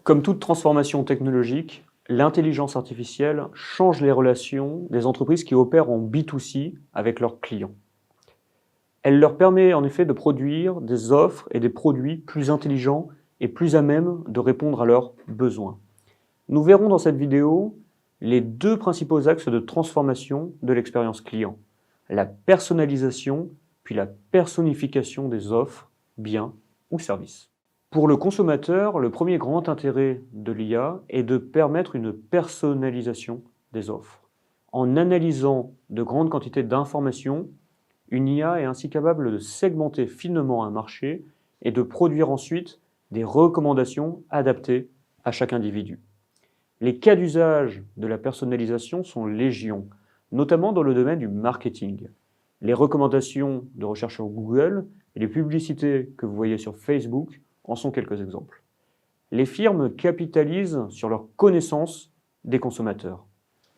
Comme toute transformation technologique, l'intelligence artificielle change les relations des entreprises qui opèrent en B2C avec leurs clients. Elle leur permet en effet de produire des offres et des produits plus intelligents et plus à même de répondre à leurs besoins. Nous verrons dans cette vidéo les deux principaux axes de transformation de l'expérience client: la personnalisation puis la personnification des offres, biens ou services. Pour le consommateur, le premier grand intérêt de l'IA est de permettre une personnalisation des offres. En analysant de grandes quantités d'informations, une IA est ainsi capable de segmenter finement un marché et de produire ensuite des recommandations adaptées à chaque individu. Les cas d'usage de la personnalisation sont légion, notamment dans le domaine du marketing. Les recommandations de recherche sur Google et les publicités que vous voyez sur Facebook en sont quelques exemples. Les firmes capitalisent sur leur connaissance des consommateurs.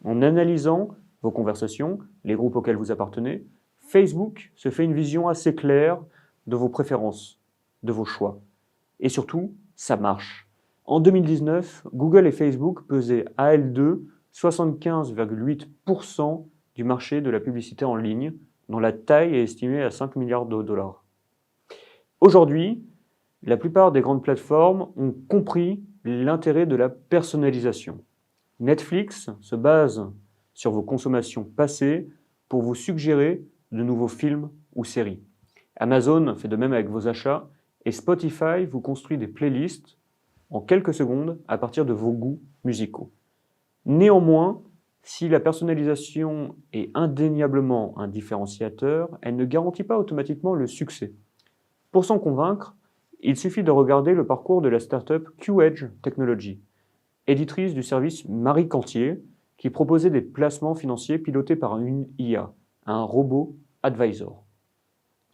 En analysant vos conversations, les groupes auxquels vous appartenez, Facebook se fait une vision assez claire de vos préférences, de vos choix. Et surtout, ça marche. En 2019, Google et Facebook pesaient à elles deux 75,8% du marché de la publicité en ligne, dont la taille est estimée à 5 milliards de dollars. Aujourd'hui, la plupart des grandes plateformes ont compris l'intérêt de la personnalisation. Netflix se base sur vos consommations passées pour vous suggérer de nouveaux films ou séries. Amazon fait de même avec vos achats et Spotify vous construit des playlists en quelques secondes à partir de vos goûts musicaux. Néanmoins, si la personnalisation est indéniablement un différenciateur, elle ne garantit pas automatiquement le succès. Pour s'en convaincre, il suffit de regarder le parcours de la start-up QEdge Technology, éditrice du service Marie Cantier, qui proposait des placements financiers pilotés par une IA, un robot advisor.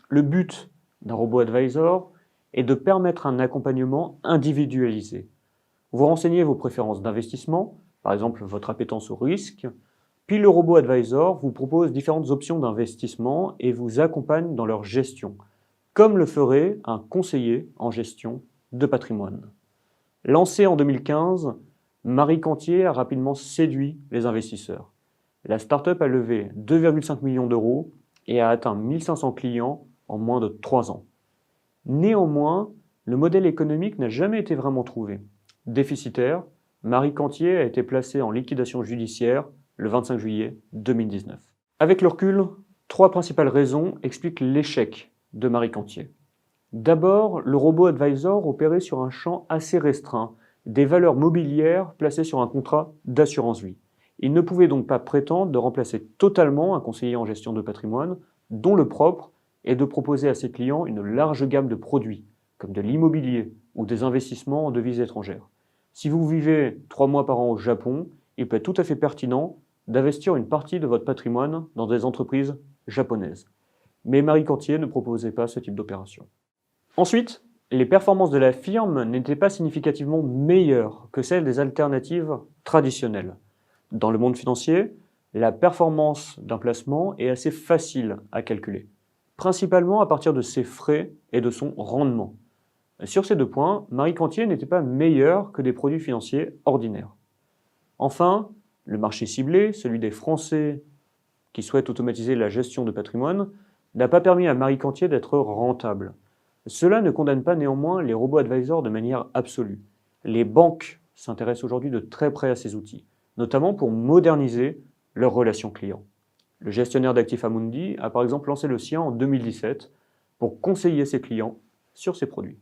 Le but d'un robot advisor est de permettre un accompagnement individualisé. Vous renseignez vos préférences d'investissement, par exemple votre appétence au risque, puis le robot advisor vous propose différentes options d'investissement et vous accompagne dans leur gestion, comme le ferait un conseiller en gestion de patrimoine. Lancée en 2015, Marie Cantier a rapidement séduit les investisseurs. La start-up a levé 2,5 millions d'euros et a atteint 1500 clients en moins de 3 ans. Néanmoins, le modèle économique n'a jamais été vraiment trouvé. Déficitaire, Marie Cantier a été placée en liquidation judiciaire le 25 juillet 2019. Avec le recul, 3 principales raisons expliquent l'échec de Marie Cantier. D'abord, le robot advisor opérait sur un champ assez restreint, des valeurs mobilières placées sur un contrat d'assurance vie. Il ne pouvait donc pas prétendre de remplacer totalement un conseiller en gestion de patrimoine, dont le propre est de proposer à ses clients une large gamme de produits, comme de l'immobilier ou des investissements en devises étrangères. Si vous vivez 3 mois par an au Japon, il peut être tout à fait pertinent d'investir une partie de votre patrimoine dans des entreprises japonaises. Mais Marie Cantier ne proposait pas ce type d'opération. Ensuite, les performances de la firme n'étaient pas significativement meilleures que celles des alternatives traditionnelles. Dans le monde financier, la performance d'un placement est assez facile à calculer, principalement à partir de ses frais et de son rendement. Sur ces 2 points, Marie Cantier n'était pas meilleure que des produits financiers ordinaires. Enfin, le marché ciblé, celui des Français qui souhaitent automatiser la gestion de patrimoine, n'a pas permis à Marie Cantier d'être rentable. Cela ne condamne pas néanmoins les robots advisors de manière absolue. Les banques s'intéressent aujourd'hui de très près à ces outils, notamment pour moderniser leurs relations clients. Le gestionnaire d'actifs Amundi a par exemple lancé le sien en 2017 pour conseiller ses clients sur ses produits.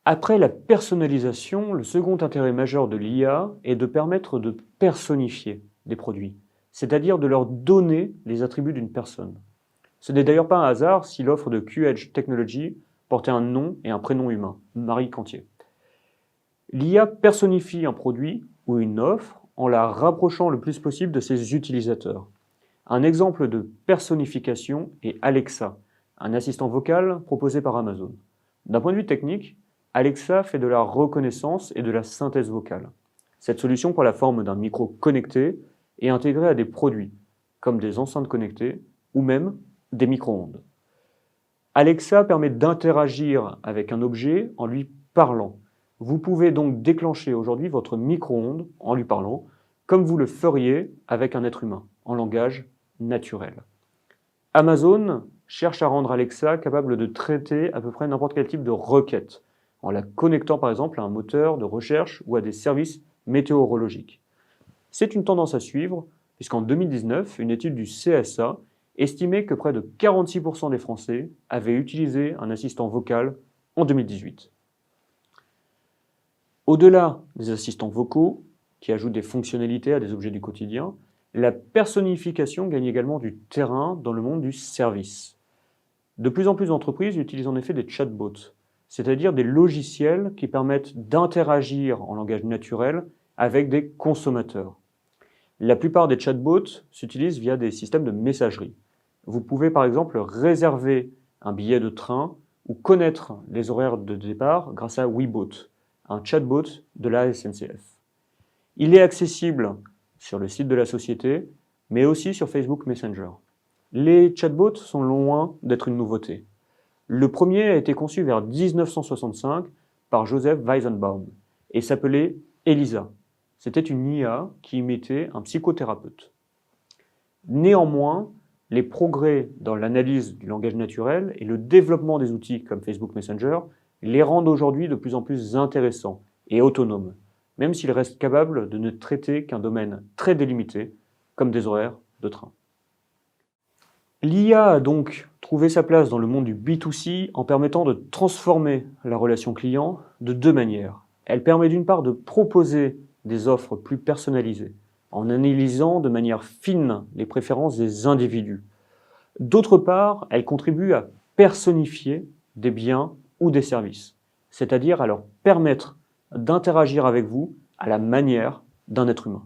Après la personnalisation, le second intérêt majeur de l'IA est de permettre de personnifier des produits, c'est-à-dire de leur donner les attributs d'une personne. Ce n'est d'ailleurs pas un hasard si l'offre de QEdge Technology portait un nom et un prénom humain, Marie Cantier. L'IA personnifie un produit ou une offre en la rapprochant le plus possible de ses utilisateurs. Un exemple de personnification est Alexa, un assistant vocal proposé par Amazon. D'un point de vue technique, Alexa fait de la reconnaissance et de la synthèse vocale. Cette solution prend la forme d'un micro connecté et intégré à des produits, comme des enceintes connectées ou même des micro-ondes. Alexa permet d'interagir avec un objet en lui parlant. Vous pouvez donc déclencher aujourd'hui votre micro-ondes en lui parlant, comme vous le feriez avec un être humain, en langage naturel. Amazon cherche à rendre Alexa capable de traiter à peu près n'importe quel type de requête, en la connectant par exemple à un moteur de recherche ou à des services météorologiques. C'est une tendance à suivre, puisqu'en 2019, une étude du CSA estimait que près de 46% des Français avaient utilisé un assistant vocal en 2018. Au-delà des assistants vocaux, qui ajoutent des fonctionnalités à des objets du quotidien, la personnification gagne également du terrain dans le monde du service. De plus en plus d'entreprises utilisent en effet des chatbots, c'est-à-dire des logiciels qui permettent d'interagir en langage naturel avec des consommateurs. La plupart des chatbots s'utilisent via des systèmes de messagerie. Vous pouvez par exemple réserver un billet de train ou connaître les horaires de départ grâce à Webot, un chatbot de la SNCF. Il est accessible sur le site de la société, mais aussi sur Facebook Messenger. Les chatbots sont loin d'être une nouveauté. Le premier a été conçu vers 1965 par Joseph Weizenbaum et s'appelait Elisa. C'était une IA qui imitait un psychothérapeute. Néanmoins, les progrès dans l'analyse du langage naturel et le développement des outils comme Facebook Messenger les rendent aujourd'hui de plus en plus intéressants et autonomes, même s'ils restent capables de ne traiter qu'un domaine très délimité, comme des horaires de train. L'IA a donc trouvé sa place dans le monde du B2C en permettant de transformer la relation client de deux manières. Elle permet d'une part de proposer des offres plus personnalisées, en analysant de manière fine les préférences des individus. D'autre part, elle contribue à personnifier des biens ou des services, c'est-à-dire à leur permettre d'interagir avec vous à la manière d'un être humain.